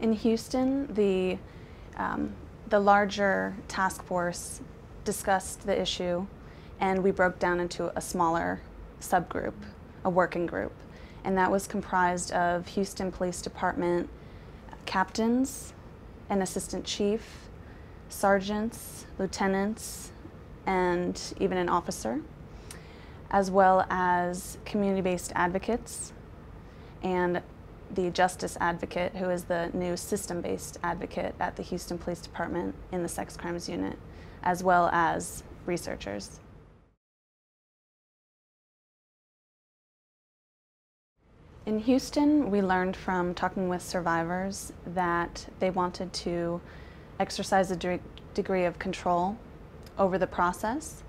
In Houston, the larger task force discussed the issue, and we broke down into a smaller subgroup, a working group, and that was comprised of Houston Police Department captains, an assistant chief, sergeants, lieutenants, and even an officer, as well as community-based advocates and the justice advocate, who is the new system-based advocate at the Houston Police Department in the sex crimes unit, as well as researchers. In Houston, we learned from talking with survivors that they wanted to exercise a degree of control over the process,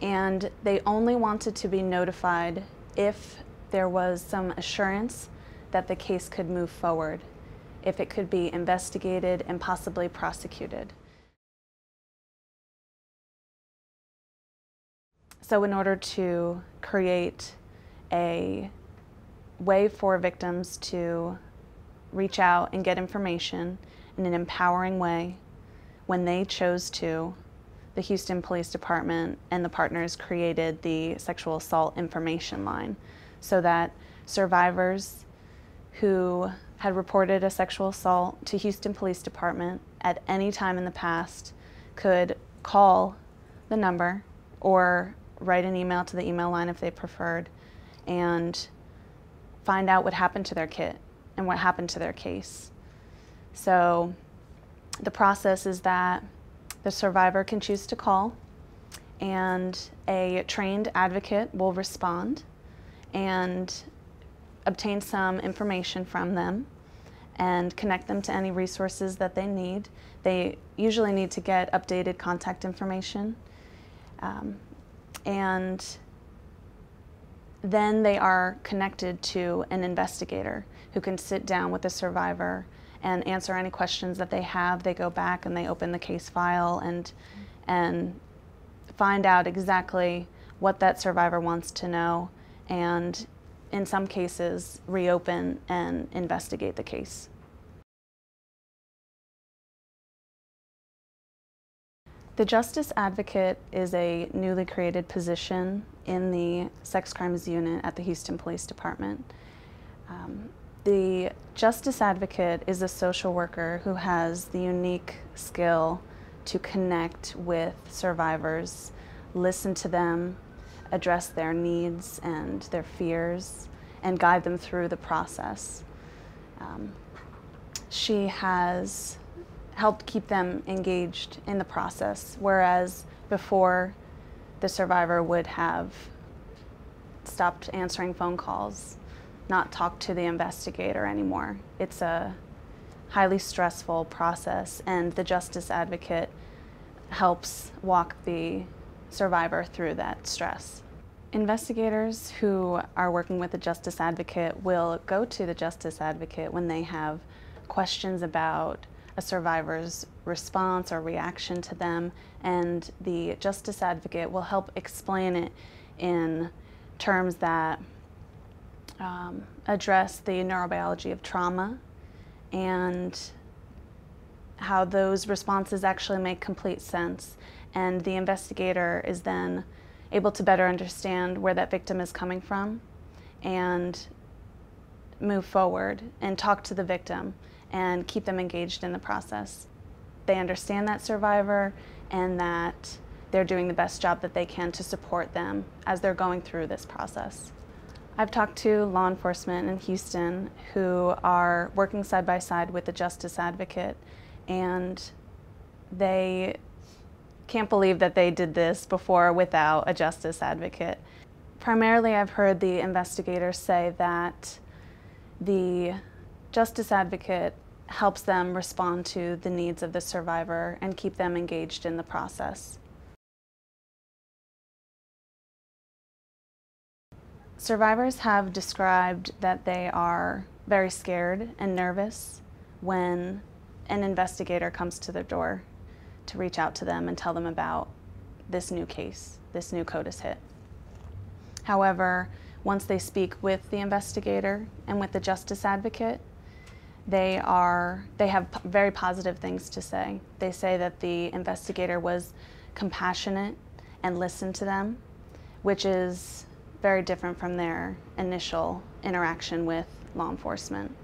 and they only wanted to be notified if there was some assurance that the case could move forward, if it could be investigated and possibly prosecuted. So in order to create a way for victims to reach out and get information in an empowering way, when they chose to, the Houston Police Department and the partners created the sexual assault information line so that survivors who had reported a sexual assault to Houston Police Department at any time in the past could call the number or write an email to the email line if they preferred and find out what happened to their kit and what happened to their case. So the process is that the survivor can choose to call, and a trained advocate will respond and obtain some information from them and connect them to any resources that they need. They usually need to get updated contact information. And then they are connected to an investigator who can sit down with the survivor and answer any questions that they have. They go back and they open the case file and find out exactly what that survivor wants to know, and in some cases reopen and investigate the case. The Justice Advocate is a newly created position in the Sex Crimes Unit at the Houston Police Department. The Justice Advocate is a social worker who has the unique skill to connect with survivors, listen to them, address their needs and their fears, and guide them through the process. She has helped keep them engaged in the process, whereas before the survivor would have stopped answering phone calls, not talked to the investigator anymore. It's a highly stressful process, and the Justice Advocate helps walk the survivor through that stress. Investigators who are working with the Justice Advocate will go to the Justice Advocate when they have questions about a survivor's response or reaction to them, and the Justice Advocate will help explain it in terms that address the neurobiology of trauma and how those responses actually make complete sense. And the investigator is then able to better understand where that victim is coming from and move forward and talk to the victim and keep them engaged in the process. They understand that survivor and that they're doing the best job that they can to support them as they're going through this process. I've talked to law enforcement in Houston who are working side by side with the Justice Advocate, and they can't believe that they did this before without a Justice Advocate. Primarily, I've heard the investigators say that the Justice Advocate helps them respond to the needs of the survivor and keep them engaged in the process. Survivors have described that they are very scared and nervous when an investigator comes to their door to reach out to them and tell them about this new case, this new CODIS hit. However, once they speak with the investigator and with the Justice Advocate, They have very positive things to say. They say that the investigator was compassionate and listened to them, which is very different from their initial interaction with law enforcement.